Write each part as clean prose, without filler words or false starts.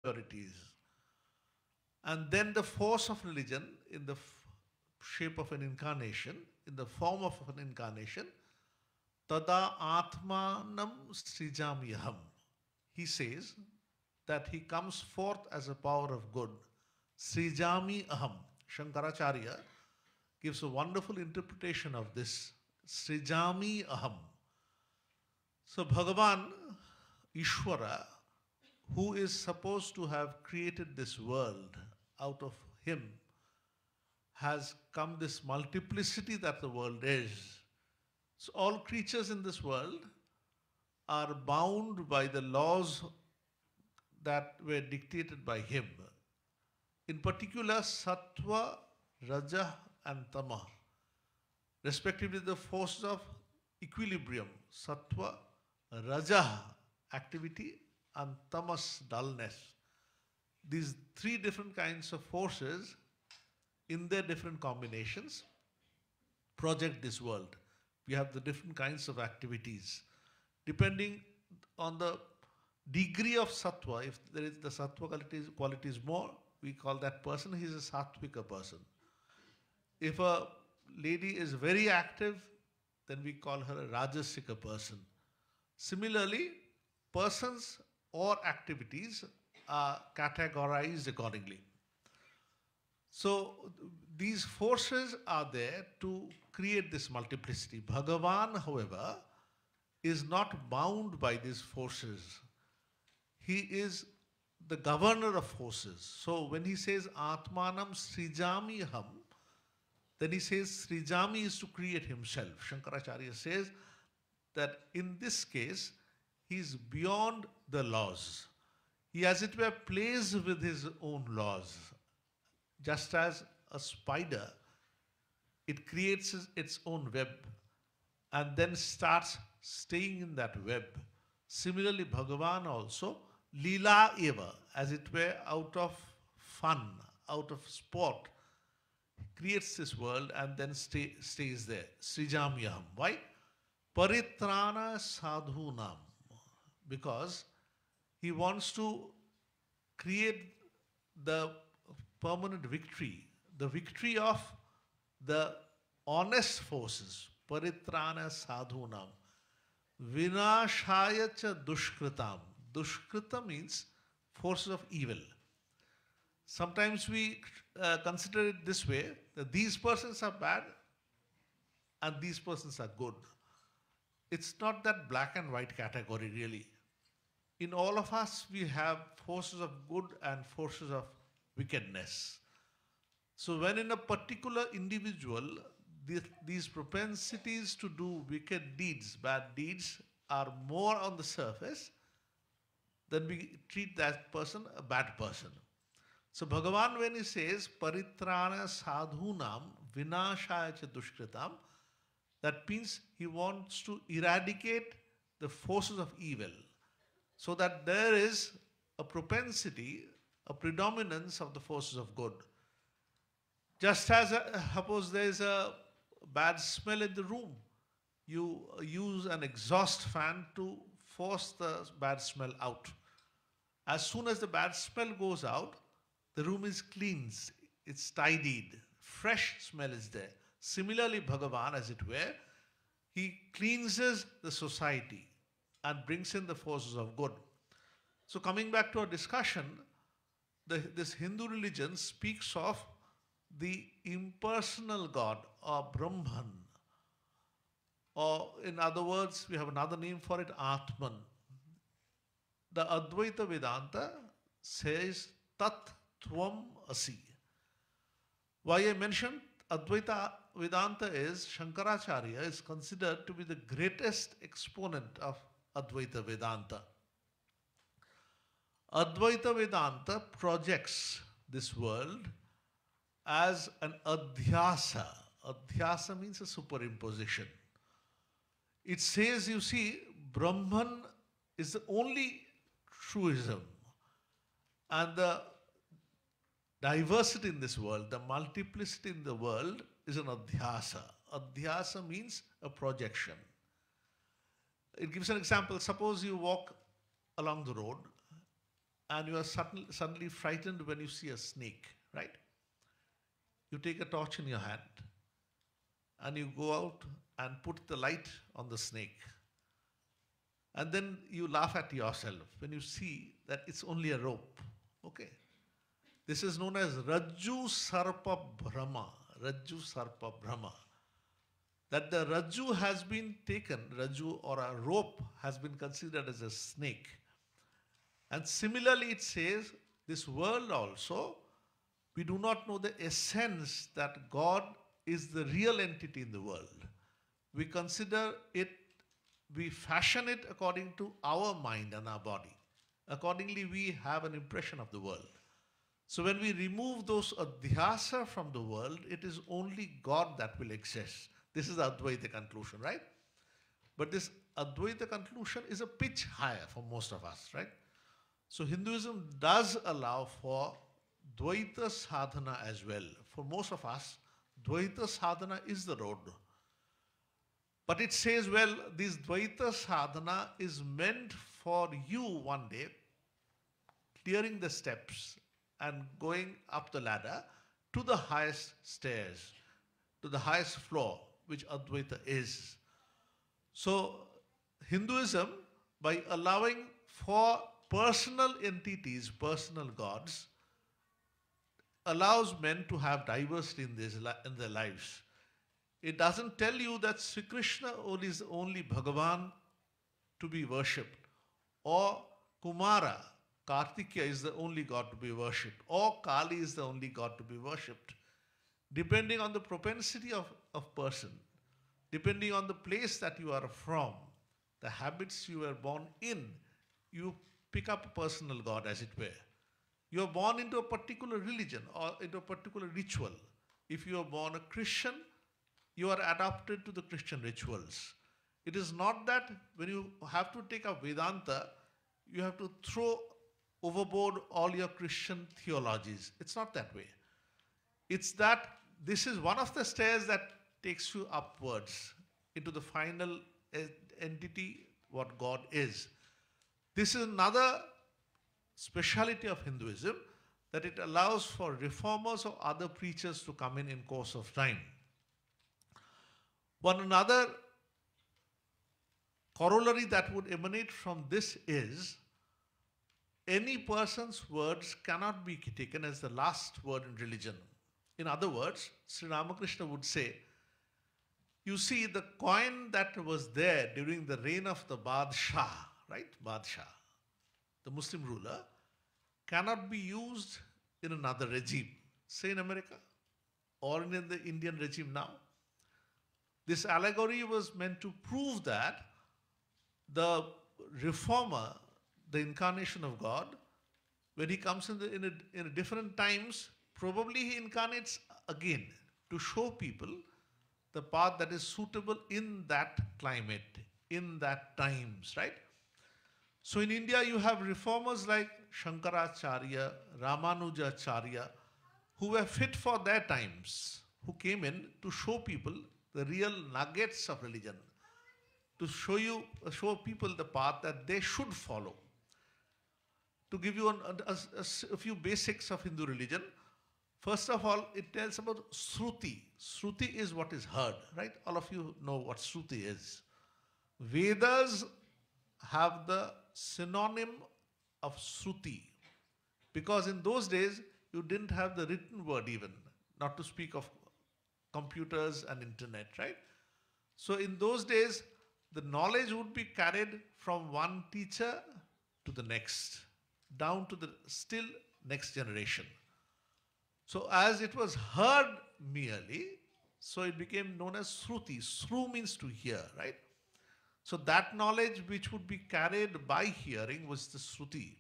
impurities. And then the force of religion in the shape of an incarnation, in the form of an incarnation, tada atmanam srijamyaham. He says that he comes forth as a power of good. Srijami aham. Shankaracharya gives a wonderful interpretation of this. Srijami aham. So Bhagavan, Ishvara, who is supposed to have created this world, out of him has come this multiplicity that the world is. So all creatures in this world are bound by the laws that were dictated by him. In particular, Sattva, Raja and Tama, respectively the forces of equilibrium. Sattva, Raja, activity, and Tamas, dullness. These three different kinds of forces in their different combinations project this world. We have the different kinds of activities. Depending on the degree of sattva, if there is the sattva quality is more, we call that person, he is a sattvika person. If a lady is very active, then we call her a rajasika person. Similarly, persons or activities are categorized accordingly. So these forces are there to create this multiplicity. Bhagavan, however, is not bound by these forces. He is the governor of forces. So when he says Atmanam Srijami Ham, then he says Srijami is to create himself. Shankaracharya says that in this case, he is beyond the laws. He, as it were, plays with his own laws. Just as a spider, it creates its own web and then starts staying in that web. Similarly, Bhagavan also, Leela eva, as it were, out of fun, out of sport, creates this world and then stays there. Srijamyaham. Why? Paritrana sadhunam. Because he wants to create the permanent victory, the victory of the honest forces. Paritrana sadhunam. Vinashaya cha dushkritam. Dushkrita means forces of evil. Sometimes we consider it this way, that these persons are bad and these persons are good. It's not that black and white category really. In all of us, we have forces of good and forces of wickedness. So when in a particular individual, these propensities to do wicked deeds, bad deeds, are more on the surface, then we treat that person a bad person. So Bhagavan, when he says Paritrana sadhunam vinashaya cha dushkritam, that means he wants to eradicate the forces of evil, so that there is a propensity, a predominance of the forces of good. Just as, suppose there is a bad smell in the room, you use an exhaust fan to force the bad smell out. As soon as the bad smell goes out, the room is cleansed, it's tidied, fresh smell is there. Similarly, Bhagavan, as it were, he cleanses the society and brings in the forces of good. So coming back to our discussion, this Hindu religion speaks of the impersonal God or Brahman. Or in other words, we have another name for it, Atman. The Advaita Vedanta says Tat Tvam Asi. Why I mentioned Advaita Vedanta is Shankaracharya is considered to be the greatest exponent of Advaita Vedanta. Advaita Vedanta projects this world as an adhyasa. Adhyasa means a superimposition. It says, you see, Brahman is the only truism. And the diversity in this world, the multiplicity in the world is an adhyasa. Adhyasa means a projection. It gives an example. Suppose you walk along the road and you are suddenly frightened when you see a snake, right? You take a torch in your hand and you go out and put the light on the snake. And then you laugh at yourself when you see that it's only a rope. Okay. This is known as Rajju Sarpa Brahma. Rajju Sarpa Brahma. That the Rajju has been taken, Rajju or a rope has been considered as a snake. And similarly it says, this world also, we do not know the essence that God is the real entity in the world. We consider it, we fashion it according to our mind and our body. Accordingly, we have an impression of the world. So when we remove those adhyasa from the world, it is only God that will exist. This is the Advaita conclusion, right? But this Advaita conclusion is a pitch higher for most of us, right? So Hinduism does allow for Dvaita sadhana as well. For most of us, Dvaita sadhana is the road. But it says, well, this Dvaita sadhana is meant for you one day, clearing the steps and going up the ladder to the highest stairs, to the highest floor, which Advaita is. So Hinduism, by allowing for personal entities, personal gods, allows men to have diversity in their lives. It doesn't tell you that Sri Krishna is only Bhagavan to be worshipped, or Kumara, Kartikeya is the only god to be worshipped, or Kali is the only god to be worshipped. Depending on the propensity of person, depending on the place that you are from, the habits you were born in, you pick up a personal god, as it were. You are born into a particular religion or into a particular ritual. If you are born a Christian, you are adapted to the Christian rituals. It is not that when you have to take up Vedanta, you have to throw overboard all your Christian theologies. It's not that way. It's that this is one of the stairs that takes you upwards into the final entity, what God is. This is another speciality of Hinduism, that it allows for reformers or other preachers to come in course of time. One another corollary that would emanate from this is, any person's words cannot be taken as the last word in religion. In other words, Sri Ramakrishna would say, you see, the coin that was there during the reign of the Badshah, right? Badshah, the Muslim ruler, cannot be used in another regime, say in America or in the Indian regime now. This allegory was meant to prove that the reformer, the incarnation of God, when he comes in a different times, probably he incarnates again to show people the path that is suitable in that climate, in that times, right? So in India, you have reformers like Shankaracharya, Ramanujacharya, who were fit for their times, who came in to show people the real nuggets of religion, to show people the path that they should follow. To give you a few basics of Hindu religion, first of all, it tells about Shruti. Shruti is what is heard, right? All of you know what Shruti is. Vedas have the synonym of Shruti, because in those days, you didn't have the written word even, not to speak of computers and internet, right? So in those days, the knowledge would be carried from one teacher to the next, down to the still next generation. So as it was heard merely, so it became known as Shruti. Shru means to hear, right? So that knowledge which would be carried by hearing was the Shruti.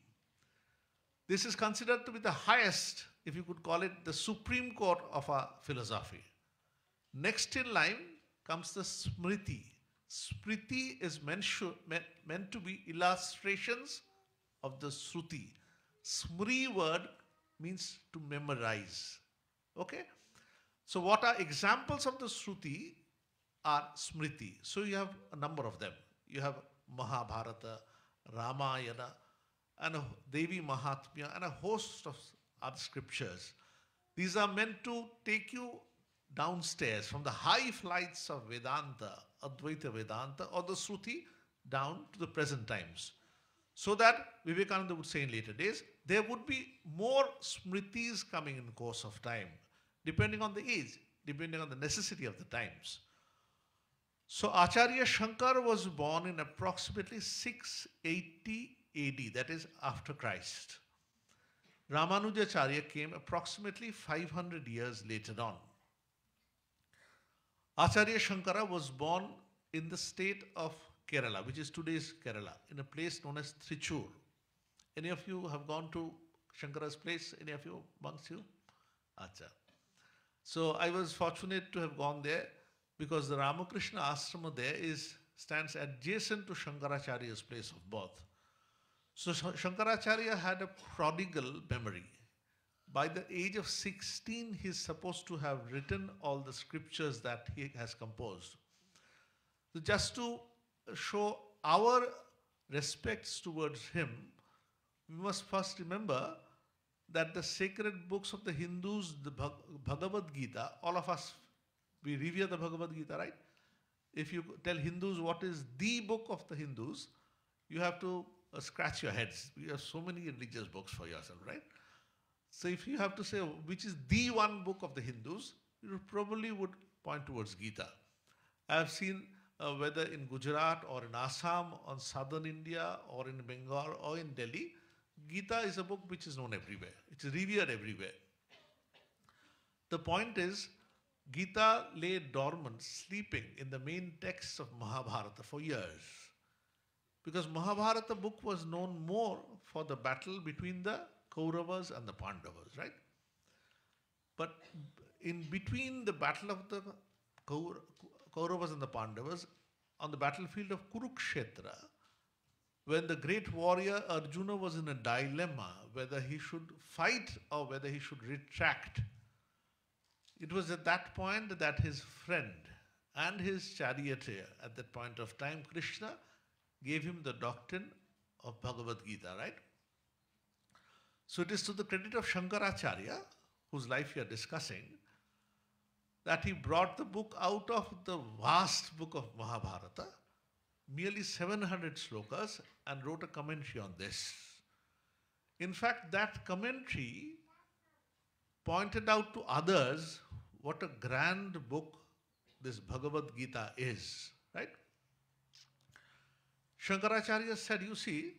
This is considered to be the highest, if you could call it the supreme court of our philosophy. Next in line comes the Smriti. Smriti is meant to be illustrations of the Shruti. Smri word means to memorize. Okay? So what are examples of the Shruti are Smriti. So you have a number of them. You have Mahabharata, Ramayana, and a Devi Mahatmya and a host of other scriptures. These are meant to take you downstairs from the high flights of Vedanta, Advaita Vedanta, or the Sruti down to the present times. So that, Vivekananda would say in later days, there would be more smritis coming in the course of time, depending on the age, depending on the necessity of the times. So Acharya Shankara was born in approximately 680 AD, that is after Christ. Ramanujacharya came approximately 500 years later on. Acharya Shankara was born in the state of Kerala, which is today's Kerala, in a place known as Trichur. Any of you have gone to Shankara's place? Any of you amongst you? Acha. So I was fortunate to have gone there because the Ramakrishna Ashrama there stands adjacent to Shankaracharya's place of birth. So Shankaracharya had a prodigal memory. By the age of 16, he is supposed to have written all the scriptures that he has composed. So just to show our respects towards him, we must first remember that the sacred books of the Hindus, the Bhagavad Gita, all of us, we revere the Bhagavad Gita, right? If you tell Hindus what is the book of the Hindus, you have to scratch your heads. You have so many religious books for yourself, right? So if you have to say which is the one book of the Hindus, you probably would point towards Gita. I have seen whether in Gujarat or in Assam, or southern India, or in Bengal, or in Delhi, Gita is a book which is known everywhere. It's revered everywhere. The point is, Gita lay dormant, sleeping in the main texts of Mahabharata for years. Because Mahabharata book was known more for the battle between the Kauravas and the Pandavas, right? But in between the battle of the Kauravas and the Pandavas, on the battlefield of Kurukshetra, when the great warrior Arjuna was in a dilemma whether he should fight or whether he should retract, it was at that point that his friend and his charioteer at that point of time, Krishna, gave him the doctrine of Bhagavad Gita, right? So it is to the credit of Shankaracharya, whose life we are discussing, that he brought the book out of the vast book of Mahabharata, merely 700 slokas, and wrote a commentary on this. In fact, that commentary pointed out to others what a grand book this Bhagavad Gita is, right? Shankaracharya said, you see,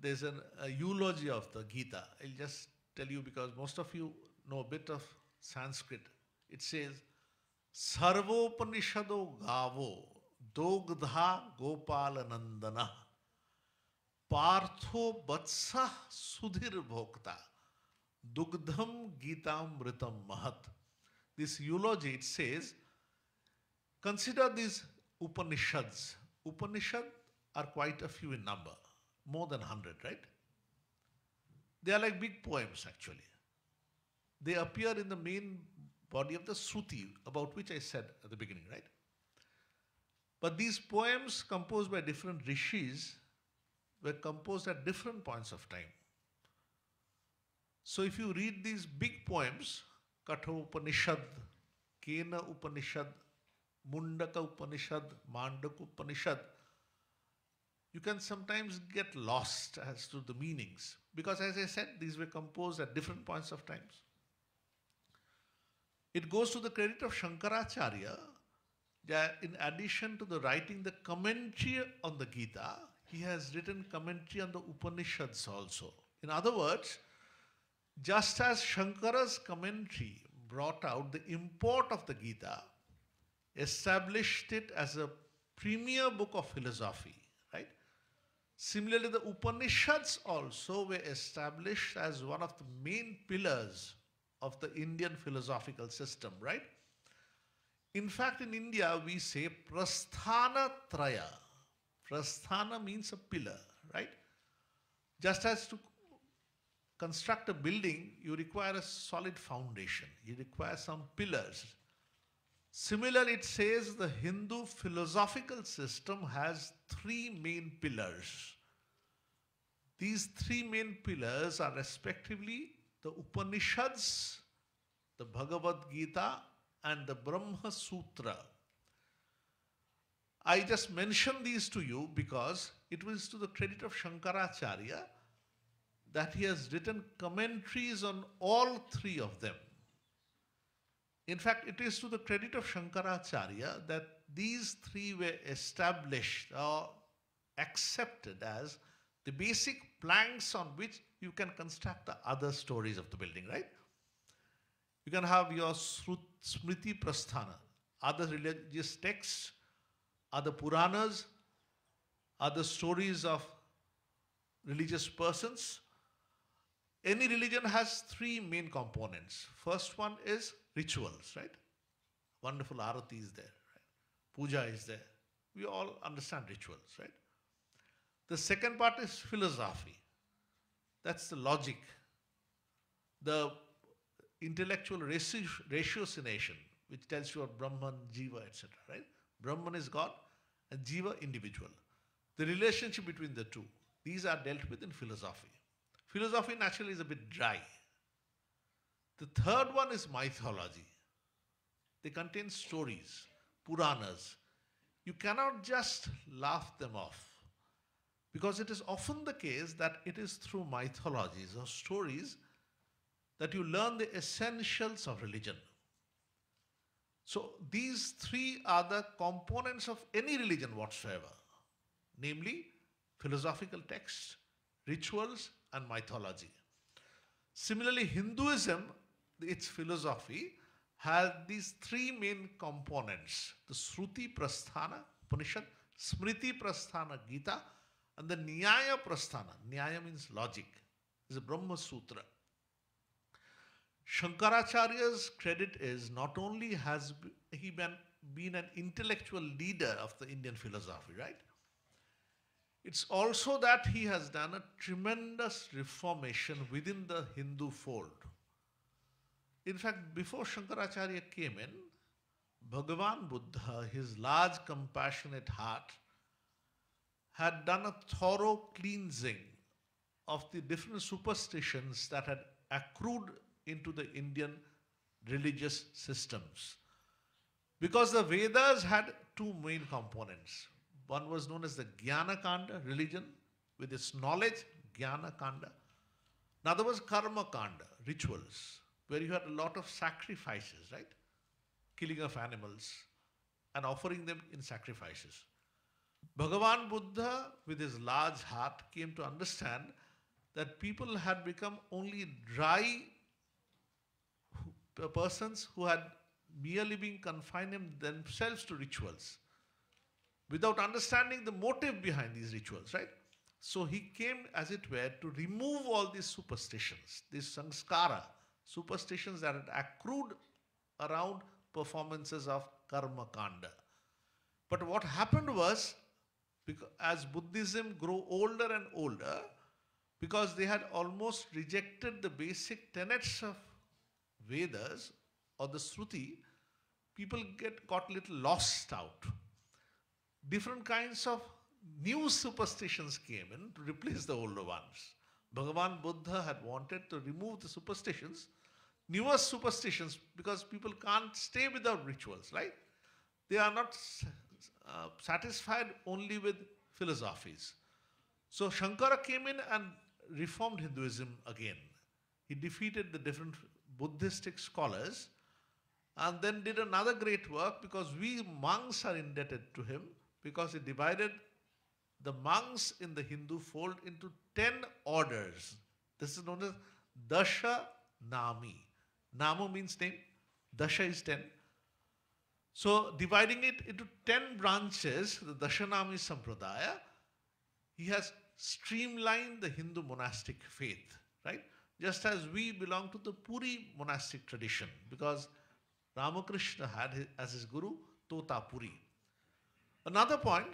there's a eulogy of the Gita. I'll just tell you because most of you know a bit of Sanskrit. It says, Sarvopanishado gavo dogdha gopalanandana partho vatsa sudhir bhokta dugdham gitamritam mahat. This eulogy, it says, consider these Upanishads. Upanishads are quite a few in number, more than 100, right? They are like big poems actually. They appear in the main body of the Sruti, about which I said at the beginning, right? But these poems composed by different rishis were composed at different points of time. So if you read these big poems, Katha Upanishad, Kena Upanishad, Mundaka Upanishad, Mandaka Upanishad, you can sometimes get lost as to the meanings. Because as I said, these were composed at different points of time. It goes to the credit of Shankaracharya that in addition to the writing the commentary on the Gita, he has written commentary on the Upanishads also. In other words, just as Shankara's commentary brought out the import of the Gita, established it as a premier book of philosophy, right? Similarly, the Upanishads also were established as one of the main pillars of the Indian philosophical system, right? In fact, in India, we say Prasthana Traya. Prasthana means a pillar, right? Just as to construct a building, you require a solid foundation. You require some pillars. Similarly, it says the Hindu philosophical system has three main pillars. These three main pillars are respectively the Upanishads, the Bhagavad Gita, and the Brahma Sutra. I just mention these to you because it was to the credit of Shankaracharya that he has written commentaries on all three of them. In fact, it is to the credit of Shankaracharya that these three were established or accepted as the basic planks on which you can construct the other stories of the building, right? You can have your Smriti Prasthana, other religious texts, other Puranas, other stories of religious persons. Any religion has three main components. First one is rituals, right? Wonderful arati is there, right? Puja is there. We all understand rituals, right? The second part is philosophy. That's the logic, the intellectual ratiocination, which tells you about Brahman, Jiva, etc., right? Brahman is God and Jiva individual. The relationship between the two, these are dealt with in philosophy. Philosophy naturally is a bit dry. The third one is mythology. They contain stories, Puranas. You cannot just laugh them off because it is often the case that it is through mythologies or stories that you learn the essentials of religion. So these three are the components of any religion whatsoever, namely philosophical texts, rituals, and mythology. Similarly, Hinduism, its philosophy, has these three main components: the Shruti Prasthana, Upanishad, Smriti Prasthana, Gita, and the Nyaya Prasthana. Nyaya means logic. Is a Brahma Sutra. Shankaracharya's credit is not only has he been an intellectual leader of the Indian philosophy, right? It's also that he has done a tremendous reformation within the Hindu fold. In fact, before Shankaracharya came in, Bhagavan Buddha, his large compassionate heart, had done a thorough cleansing of the different superstitions that had accrued into the Indian religious systems. Because the Vedas had two main components. One was known as the Jnana Kanda, religion, with its knowledge, Jnana Kanda. Another was Karma Kanda, rituals, where you had a lot of sacrifices, right? Killing of animals and offering them in sacrifices. Bhagavan Buddha, with his large heart, came to understand that people had become only dry persons who had merely been confining themselves to rituals without understanding the motive behind these rituals, right? So he came, as it were, to remove all these superstitions, these Sankara, superstitions that had accrued around performances of Karma Kanda. But what happened was, as Buddhism grew older and older, because they had almost rejected the basic tenets of Vedas or the Shruti, people got a little lost out. Different kinds of new superstitions came in to replace the older ones. Bhagavan Buddha had wanted to remove the superstitions, newer superstitions, because people can't stay without rituals, right? They are not satisfied only with philosophies. So Shankara came in and reformed Hinduism again. He defeated the different Buddhistic scholars and then did another great work, because we monks are indebted to him, because he divided the monks in the Hindu fold into 10 orders. This is known as Dasha Nami. Namu means name, Dasha is 10. So dividing it into 10 branches, the Dashanami Sampradaya, he has streamlined the Hindu monastic faith, right? Just as we belong to the Puri monastic tradition, because Ramakrishna had as his guru Tota Puri. Another point,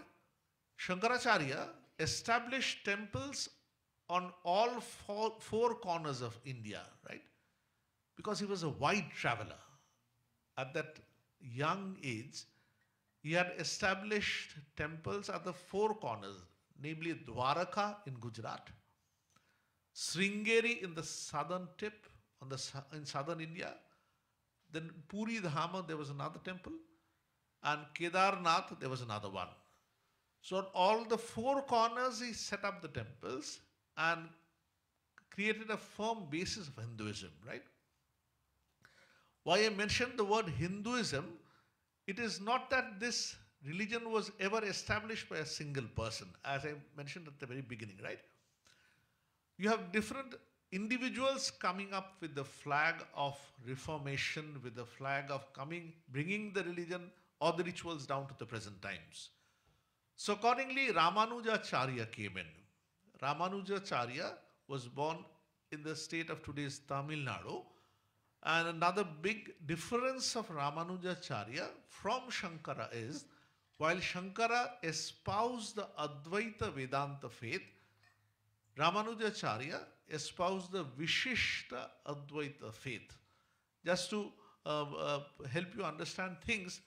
Shankaracharya established temples on all four corners of India, right? Because he was a wide traveler. At that young age, he had established temples at the four corners, namely Dwaraka in Gujarat, Sringeri in the southern tip, in southern India. Then Puri Dhama, there was another temple. And Kedarnath, there was another one. So on all the four corners, he set up the temples and created a firm basis of Hinduism, right? Why I mentioned the word Hinduism, it is not that this religion was ever established by a single person, as I mentioned at the very beginning, right? You have different individuals coming up with the flag of reformation, with the flag of bringing the religion or the rituals down to the present times. So accordingly, Ramanujacharya came in. Ramanujacharya was born in the state of today's Tamil Nadu. And another big difference of Ramanujacharya from Sankara is, while Sankara espoused the Advaita Vedanta faith, Ramanujacharya espoused the Vishishta Advaita faith. Just to help you understand things,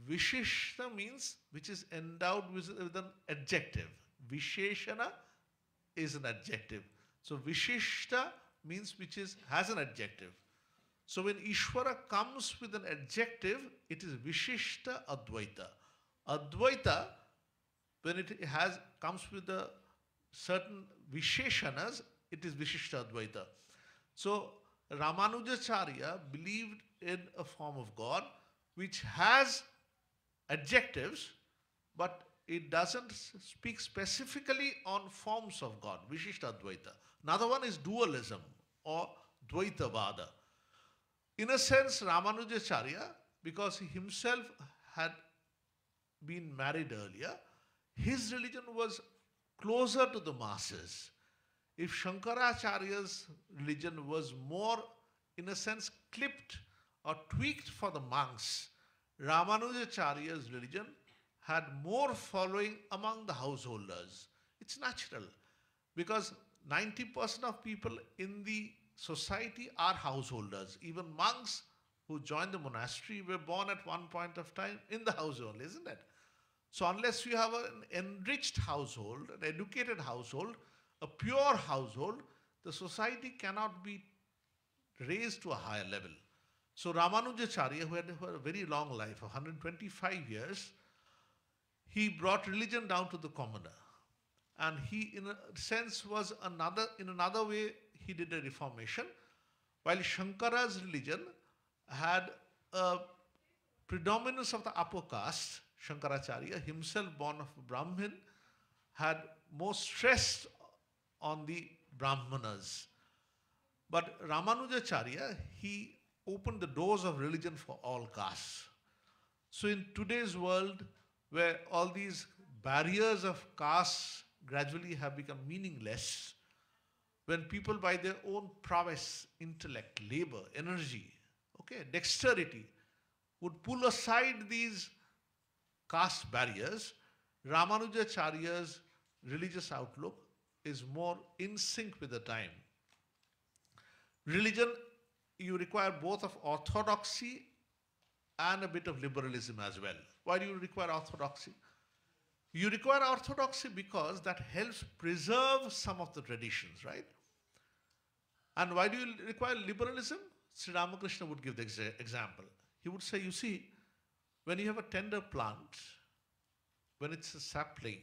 Vishishta means which is endowed with an adjective. Visheshana is an adjective. So Vishishta means which has an adjective. So when Ishvara comes with an adjective, it is Vishishta Advaita. Advaita, when it comes with a certain Visheshanas, it is Vishishta Advaita. So Ramanujacharya believed in a form of God which has adjectives, but it doesn't speak specifically on forms of God, Vishishta Advaita. Another one is dualism or Dvaitavada. In a sense, Ramanujacharya, because he himself had been married earlier, his religion was closer to the masses. If Shankaracharya's religion was more, in a sense, clipped or tweaked for the monks, Ramanujacharya's religion had more following among the householders. It's natural because 90% of people in the society are householders. Even monks who joined the monastery were born at one point of time in the household, isn't it? So unless you have an enriched household, an educated household, a pure household, the society cannot be raised to a higher level. So Ramanujacharya, who had a very long life, 125 years, he brought religion down to the commoner. And he, in a sense, in another way, he did a reformation. While Shankara's religion had a predominance of the upper caste, Shankaracharya, himself born of a Brahmin, had more stress on the Brahmanas. But Ramanujacharya, he opened the doors of religion for all castes. So in today's world, where all these barriers of castes gradually have become meaningless, when people by their own prowess, intellect, labor, energy, dexterity, would pull aside these caste barriers, Ramanujacharya's religious outlook is more in sync with the time. Religion, you require both of orthodoxy and a bit of liberalism as well. Why do you require orthodoxy? You require orthodoxy because that helps preserve some of the traditions, right? And why do you require liberalism? Sri Ramakrishna would give the example. He would say, you see, when you have a tender plant, when it's a sapling,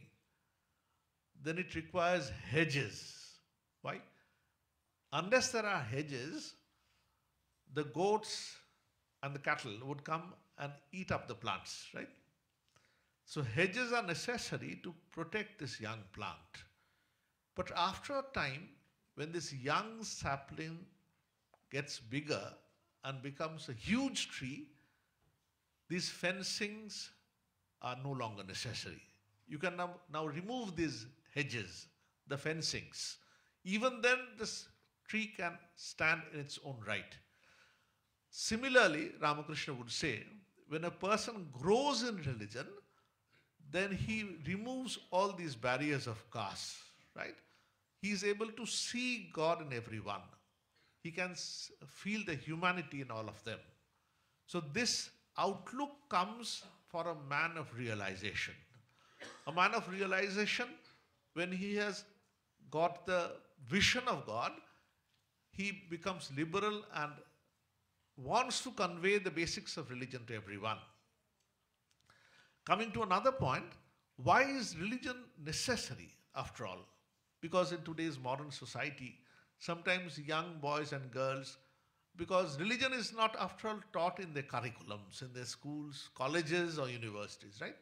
then it requires hedges. Why? Unless there are hedges, the goats and the cattle would come and eat up the plants, right? So hedges are necessary to protect this young plant. But after a time, when this young sapling gets bigger and becomes a huge tree, these fencings are no longer necessary. You can now remove these hedges, the fencings. Even then, this tree can stand in its own right. Similarly, Ramakrishna would say, when a person grows in religion, then he removes all these barriers of caste, right? He is able to see God in everyone. He can feel the humanity in all of them. So this outlook comes for a man of realization. A man of realization, when he has got the vision of God, he becomes liberal and wants to convey the basics of religion to everyone. Coming to another point, why is religion necessary after all? Because in today's modern society, sometimes young boys and girls, because religion is not after all taught in their curriculums, in their schools, colleges or universities, right?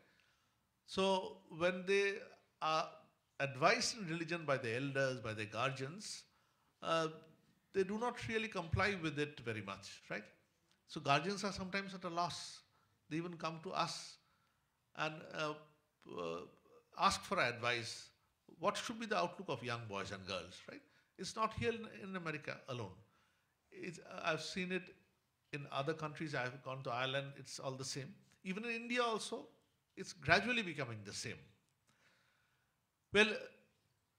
So when they are advised in religion by the elders, by their guardians, uh, they do not really comply with it very much, right? So guardians are sometimes at a loss. They even come to us and uh, ask for advice. What should be the outlook of young boys and girls, right? It's not here in America alone. I've seen it in other countries. I've gone to Ireland, it's all the same. Even in India also, it's gradually becoming the same. Well,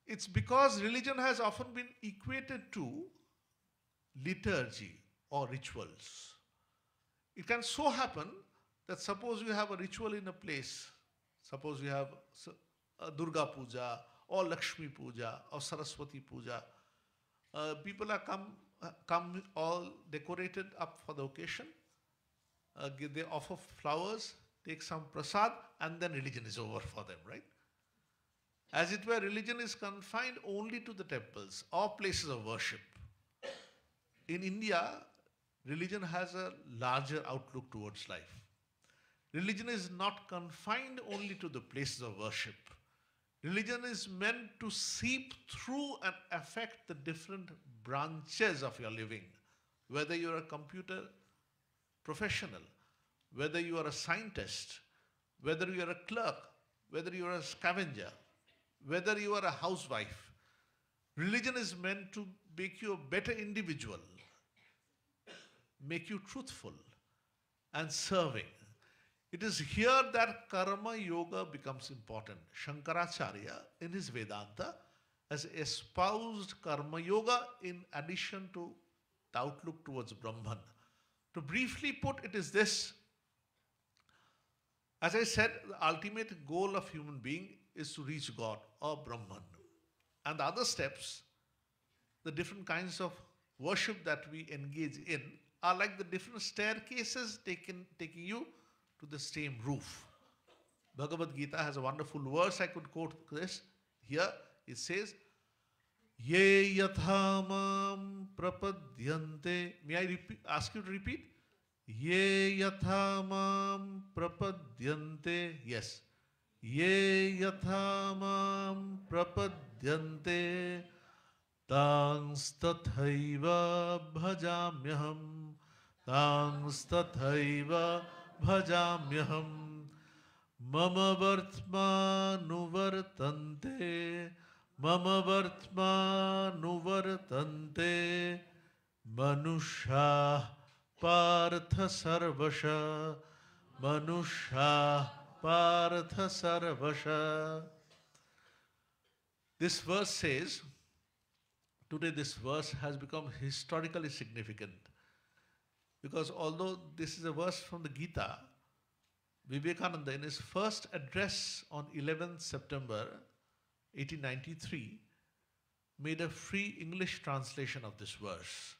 it's because religion has often been equated to liturgy or rituals. It can so happen that suppose you have a ritual in a place, suppose you have a Durga Puja or Lakshmi Puja or Saraswati Puja, people are come all decorated up for the occasion, they offer flowers, take some prasad, and then religion is over for them, right? As it were, religion is confined only to the temples or places of worship. In India, religion has a larger outlook towards life. Religion is not confined only to the places of worship. Religion is meant to seep through and affect the different branches of your living. Whether you're a computer professional, whether you are a scientist, whether you are a clerk, whether you are a scavenger, whether you are a housewife, religion is meant to make you a better individual, make you truthful and serving. It is here that karma yoga becomes important. Shankaracharya, in his Vedanta, has espoused karma yoga in addition to the outlook towards Brahman. To briefly put, it is this. As I said, the ultimate goal of human being is to reach God or Brahman. And the other steps, the different kinds of worship that we engage in, are like the different staircases taking you to the same roof. Bhagavad Gita has a wonderful verse. I could quote this here. It says, Ye yathamam prapadyante. May I ask you to repeat? Ye yathamam prapadyante. Yes. Ye yathamam prapadyante. Tans tathaiva bhajamyaham. Tans tathaiva bhajamyaham. Mama vartma nuvartante. Mama vartma nuvartante. Manusha partha sarvasha. Manusha partha sarvasha. This verse says, today this verse has become historically significant. Because although this is a verse from the Gita, Vivekananda in his first address on 11th September 1893 made a free English translation of this verse.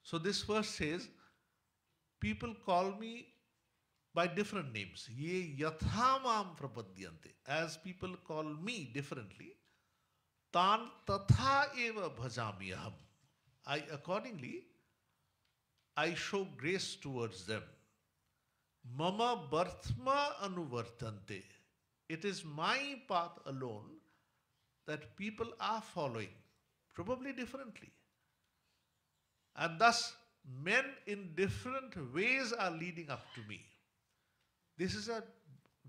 So this verse says, people call me by different names. Ye yathamam prapadyante. As people call me differently, tan tatha eva bhajamyaham. Accordingly, I show grace towards them. Mama barthma anuvartante. It is my path alone that people are following, probably differently. And thus, men in different ways are leading up to me. This is a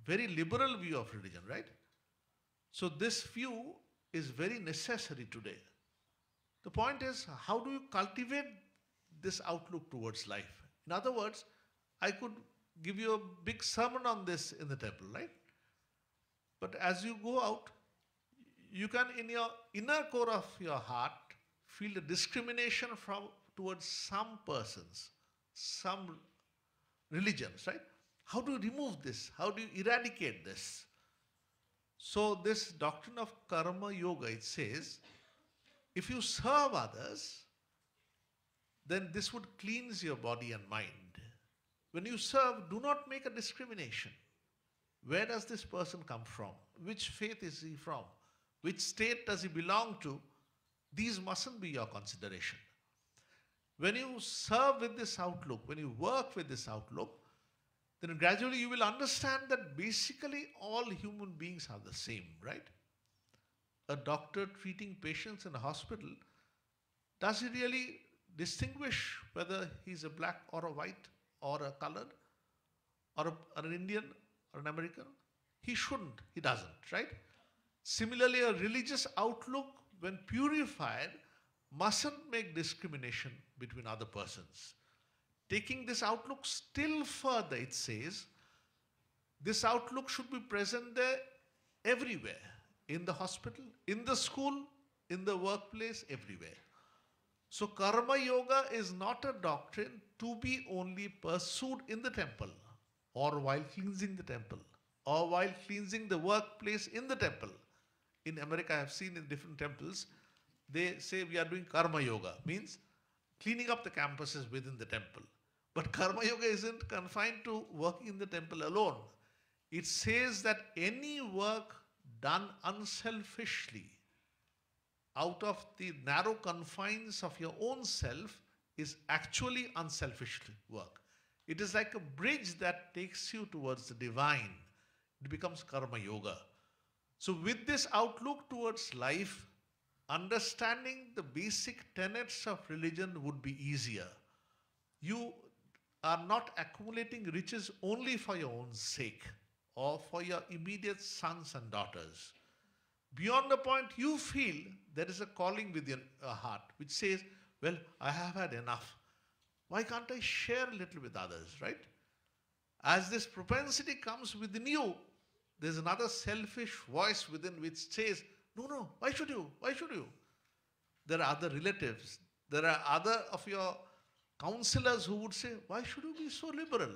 very liberal view of religion, right? So this view is very necessary today. The point is, how do you cultivate this outlook towards life? In other words, I could give you a big sermon on this in the temple, right? But as you go out, you can in your inner core of your heart feel the discrimination towards some persons, some religions, right? How do you remove this? How do you eradicate this? So this doctrine of karma yoga, it says, If you serve others, then this would cleanse your body and mind. When you serve, do not make a discrimination. Where does this person come from? Which faith is he from? Which state does he belong to? These mustn't be your consideration. When you serve with this outlook, when you work with this outlook, then gradually you will understand that basically all human beings are the same, right? A doctor treating patients in a hospital, does he really distinguish whether he's a black or a white or a colored or an Indian or an American? He shouldn't. He doesn't, right? Similarly, a religious outlook, when purified, mustn't make discrimination between other persons. Taking this outlook still further, it says, this outlook should be present there everywhere. In the hospital, in the school, in the workplace, everywhere. So karma yoga is not a doctrine to be only pursued in the temple or while cleansing the temple or while cleansing the workplace in the temple. In America, I have seen in different temples, they say we are doing karma yoga, means cleaning up the campuses within the temple. But karma yoga isn't confined to working in the temple alone. It says that any work done unselfishly, out of the narrow confines of your own self, is actually unselfish work. It is like a bridge that takes you towards the divine. It becomes karma yoga. So with this outlook towards life, understanding the basic tenets of religion would be easier. You are not accumulating riches only for your own sake or for your immediate sons and daughters. Beyond the point, you feel there is a calling within your heart which says, well, I have had enough. Why can't I share a little with others, right? As this propensity comes within you, there's another selfish voice within which says, no, why should you? Why should you? There are other relatives. There are other of your counselors who would say, why should you be so liberal?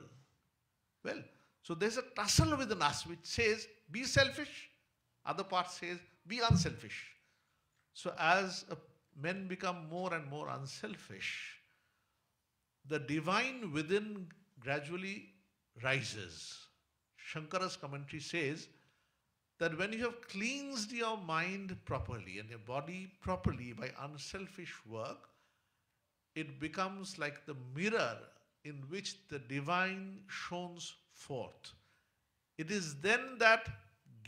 Well, so there's a tussle within us which says, be selfish. Other part says, be unselfish. So as men become more and more unselfish, the divine within gradually rises. Shankara's commentary says that when you have cleansed your mind properly and your body properly by unselfish work, it becomes like the mirror in which the divine shines forth. It is then that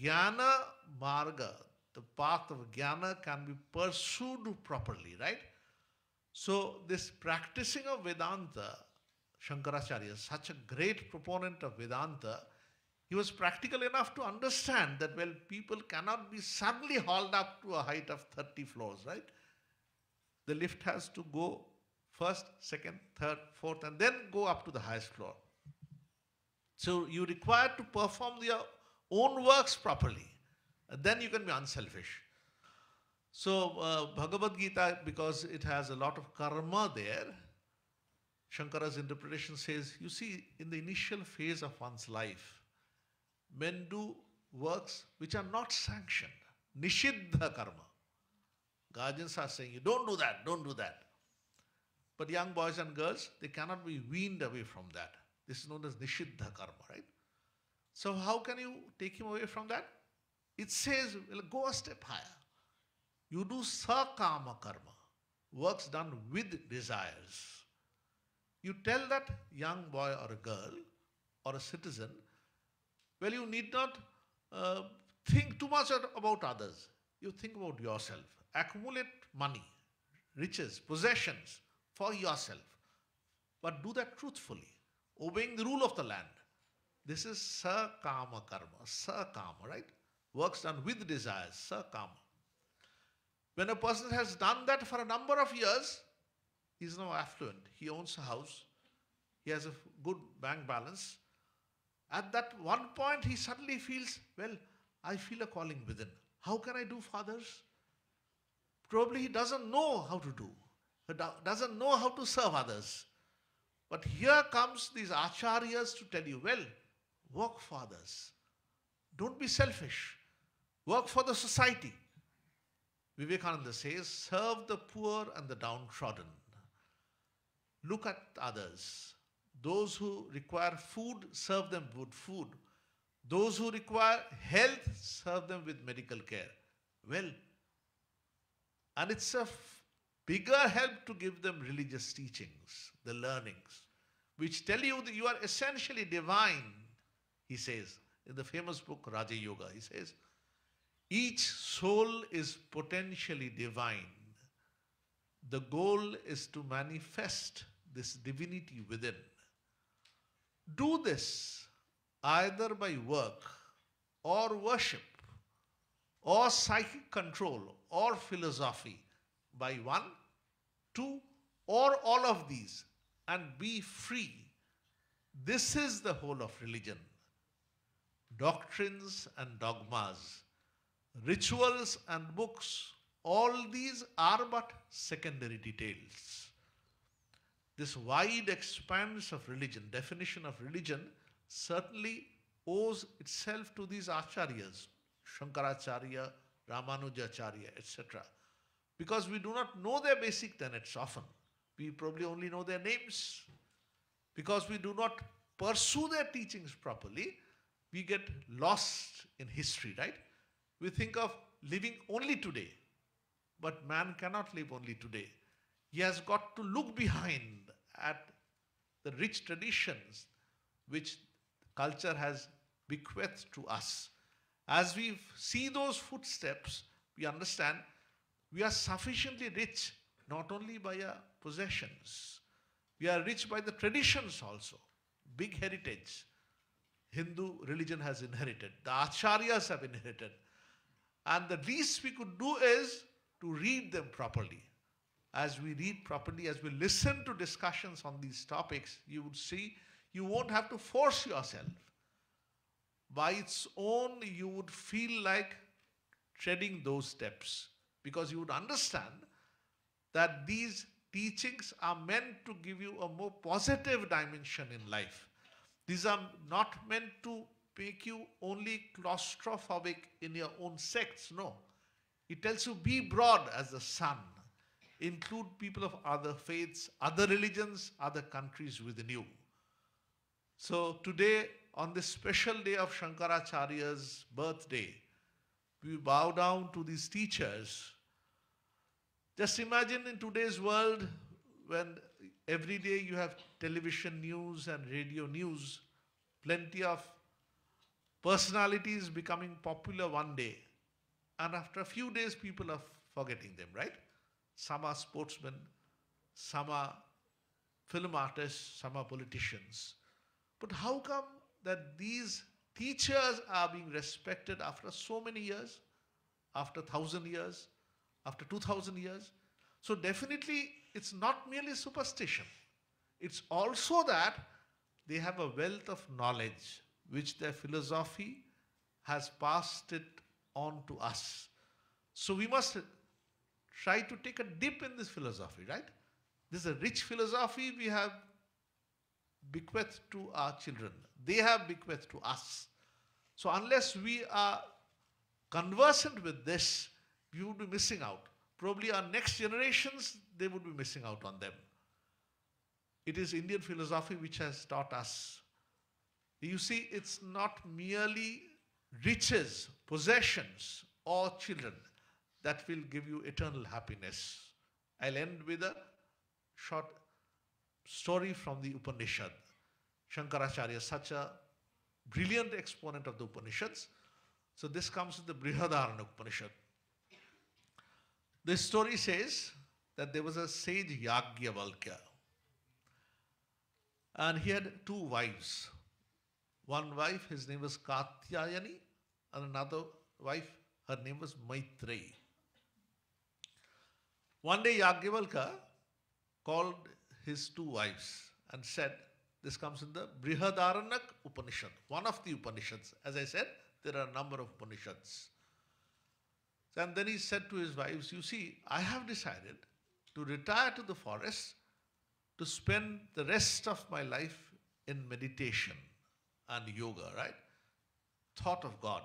Jnana Marga, the path of Jnana, can be pursued properly, right? So this practicing of Vedanta, Shankaracharya is such a great proponent of Vedanta. He was practical enough to understand that, well, people cannot be suddenly hauled up to a height of 30 floors, right? The lift has to go first, second, third, fourth, and then go up to the highest floor. So you require to perform your own works properly. And then you can be unselfish. So Bhagavad Gita, because it has a lot of karma there, Shankara's interpretation says, you see, in the initial phase of one's life, men do works which are not sanctioned. Nishiddha karma. Guardians are saying, you don't do that, don't do that. But young boys and girls, they cannot be weaned away from that. This is known as Nishiddha karma, right? So how can you take him away from that? It says, well, go a step higher. You do sakama karma, works done with desires. You tell that young boy or a girl or a citizen, well, you need not think too much about others. You think about yourself. Accumulate money, riches, possessions for yourself. But do that truthfully, obeying the rule of the land. This is sakama karma, sakama, right? Works done with desires, sakama. When a person has done that for a number of years, he is now affluent. He owns a house. He has a good bank balance. At that one point, he suddenly feels, well, I feel a calling within. How can I do for others? Probably he doesn't know how to do. He doesn't know how to serve others. But here comes these acharyas to tell you, well, work for others. Don't be selfish. Work for the society. Vivekananda says, serve the poor and the downtrodden. Look at others. Those who require food, serve them with food. Those who require health, serve them with medical care. Well, and it's a bigger help to give them religious teachings, the learnings, which tell you that you are essentially divine, he says in the famous book Raja Yoga. He says, each soul is potentially divine. The goal is to manifest this divinity within. Do this either by work or worship or psychic control or philosophy, by one, two, or all of these, and be free. This is the whole of religion. Doctrines and dogmas, rituals and books, all these are but secondary details. This wide expanse of religion, definition of religion, certainly owes itself to these acharyas, Shankaracharya, Ramanujacharya, etc. Because we do not know their basic tenets often. We probably only know their names. Because we do not pursue their teachings properly, we get lost in history, right? We think of living only today. But man cannot live only today. He has got to look behind at the rich traditions which culture has bequeathed to us. As we see those footsteps, we understand we are sufficiently rich not only by our possessions, we are rich by the traditions also. Big heritage. Hindu religion has inherited. The acharyas have inherited. And the least we could do is to read them properly. As we read properly, as we listen to discussions on these topics, you would see you won't have to force yourself. By its own, you would feel like treading those steps, because you would understand that these teachings are meant to give you a more positive dimension in life. These are not meant to make you only claustrophobic in your own sects, no. It tells you be broad as the sun. Include people of other faiths, other religions, other countries within you. So today, on this special day of Shankaracharya's birthday, we bow down to these teachers. Just imagine in today's world, when every day you have television news and radio news, plenty of personalities becoming popular one day, and after a few days people are forgetting them, right? Some are sportsmen, some are film artists, some are politicians. But how come that these teachers are being respected after so many years, after 1,000 years, after 2,000 years? So definitely it's not merely superstition. It's also that they have a wealth of knowledge which their philosophy has passed it on to us. So we must try to take a dip in this philosophy, right? This is a rich philosophy we have bequeathed to our children. They have bequeathed to us. So unless we are conversant with this, we would be missing out. Probably our next generations, they would be missing out on them. It is Indian philosophy which has taught us. You see, it's not merely riches, possessions, or children that will give you eternal happiness. I'll end with a short story from the Upanishad. Shankaracharya is such a brilliant exponent of the Upanishads. So this comes in the Brihadaranyaka Upanishad. This story says that there was a sage Yagyavalkya, and he had two wives. One wife, his name was Katyayani, and another wife, her name was Maitreyi. One day Yagyavalkya called his two wives and said, this comes in the Brihadaranyaka Upanishad, one of the Upanishads. As I said, there are a number of Upanishads. And then he said to his wives, you see, I have decided to retire to the forest to spend the rest of my life in meditation and yoga, right? Thought of God.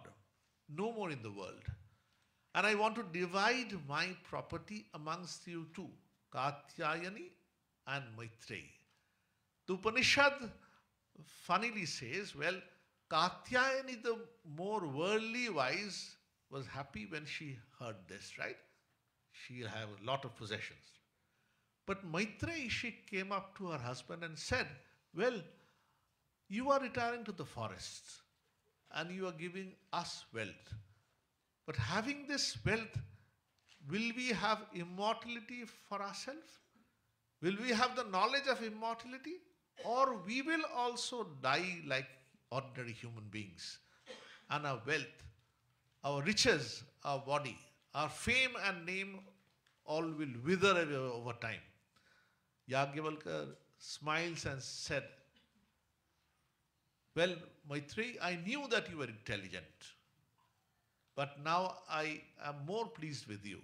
No more in the world. And I want to divide my property amongst you two, Katyayani and Maitreyi. The Upanishad funnily says, well, Katyayani, the more worldly wise, was happy when she heard this, right? She'll have a lot of possessions. But Maitreyi, she came up to her husband and said, well, you are retiring to the forests and you are giving us wealth. But having this wealth, will we have immortality for ourselves? Will we have the knowledge of immortality? Or we will also die like ordinary human beings. And our wealth, our riches, our body, our fame and name all will wither away over time. Yagyavalkya smiles and said, well, Maitreyi, I knew that you were intelligent, but now I am more pleased with you.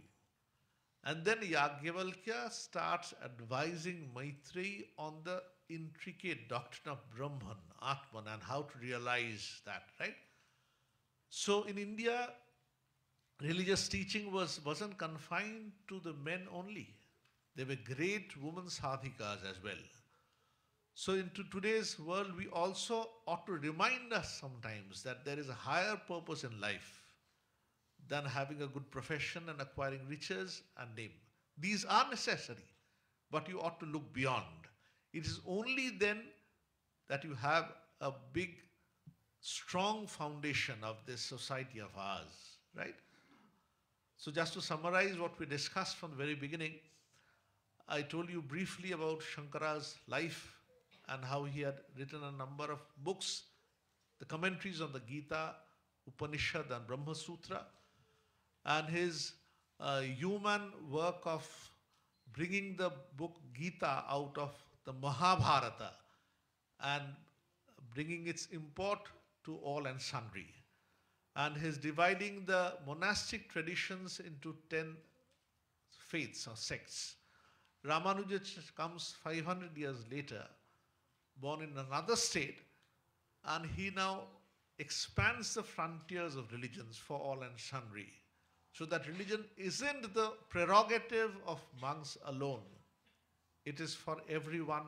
And then Yagyavalkya starts advising Maitreyi on the intricate doctrine of Brahman, Atman, and how to realize that, right? So in India, religious teaching wasn't confined to the men only. There were great women sadhikas as well. So into today's world, we also ought to remind us sometimes that there is a higher purpose in life than having a good profession and acquiring riches and name. These are necessary, but you ought to look beyond. It is only then that you have a big, strong foundation of this society of ours, right? So just to summarize what we discussed from the very beginning, I told you briefly about Shankara's life and how he had written a number of books, the commentaries on the Gita, Upanishad and Brahma Sutra, and his human work of bringing the book Gita out of the Mahabharata and bringing its import to all and sundry. And his dividing the monastic traditions into 10 faiths or sects. Ramanujacharya comes 500 years later, born in another state, and he now expands the frontiers of religions for all and sundry. So that religion isn't the prerogative of monks alone. It is for everyone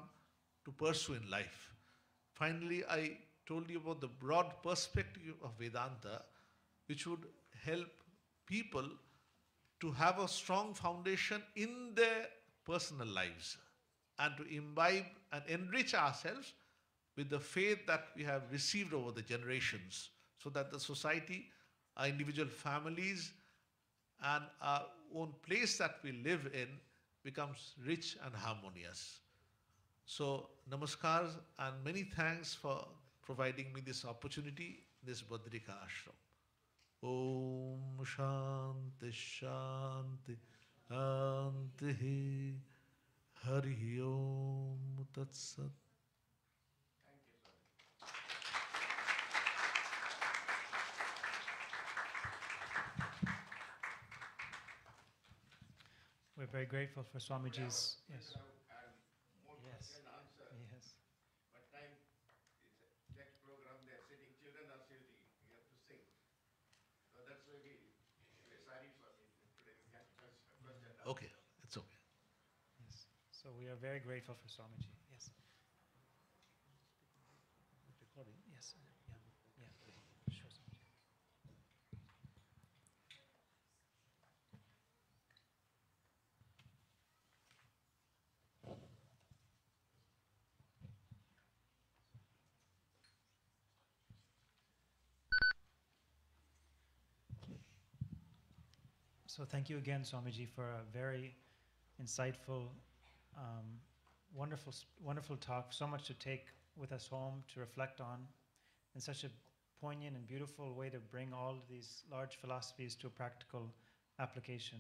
to pursue in life. Finally, I told you about the broad perspective of Vedanta, which would help people to have a strong foundation in their personal lives and to imbibe and enrich ourselves with the faith that we have received over the generations, so that the society, our individual families, and our own place that we live in becomes rich and harmonious. So, namaskars and many thanks for providing me this opportunity, this Badrikashrama. Om Shanti Shanti Shanti Hari Om Tat Sat. We're very grateful for Swamiji's. Yes. Yes. But time is next program. They're sitting. Children are sitting. We have to sing. So that's why we're sorry for me today. We can't question. Okay, it's okay. Yes. So we are very grateful for Swamiji. Yes. Recording. Yes. Yeah. Yeah. Sure, Swamiji. So thank you again, Swamiji, for a very insightful, wonderful talk. So much to take with us home, to reflect on, in such a poignant and beautiful way to bring all these large philosophies to a practical application.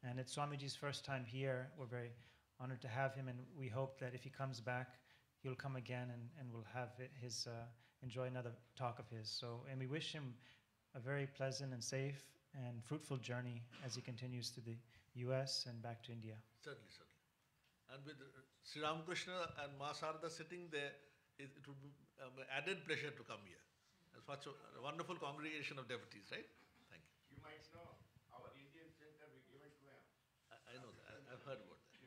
And it's Swamiji's first time here. We're very honored to have him, and we hope that if he comes back, he'll come again and we'll have his enjoy another talk of his. So, and we wish him a very pleasant and safe and fruitful journey as he continues to the US and back to India. Certainly. And with Sri Ramakrishna and Ma Sarada sitting there, it would be an added pleasure to come here. It's such a wonderful congregation of devotees, right? Thank you. You might know our heard about that.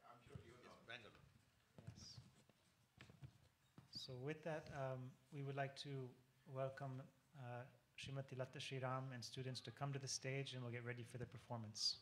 I'm sure you know. Yes, Bangalore. Yes. So with that, we would like to welcome Srimati Latta Shriram and students to come to the stage, and we'll get ready for the performance.